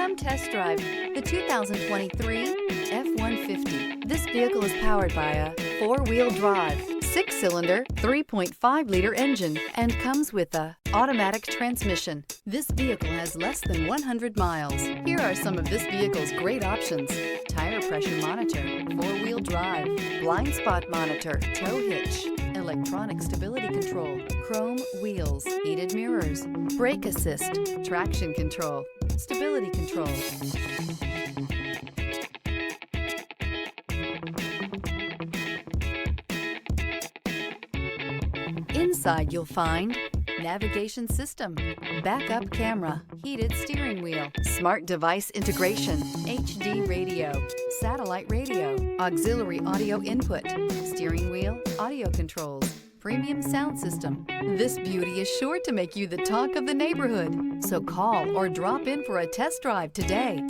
Come test drive the 2023 F-150. This vehicle is powered by a 4-wheel drive, 6-cylinder, 3.5-liter engine and comes with a automatic transmission. This vehicle has less than 100 miles. Here are some of this vehicle's great options: tire pressure monitor, 4-wheel drive, blind spot monitor, tow hitch, electronic stability control, chrome wheels, heated mirrors, brake assist, traction control, stability control. Inside you'll find navigation system, backup camera, heated steering wheel, smart device integration, HD radio, satellite radio, auxiliary audio input, steering wheel audio controls, premium sound system. This beauty is sure to make you the talk of the neighborhood. So call or drop in for a test drive today.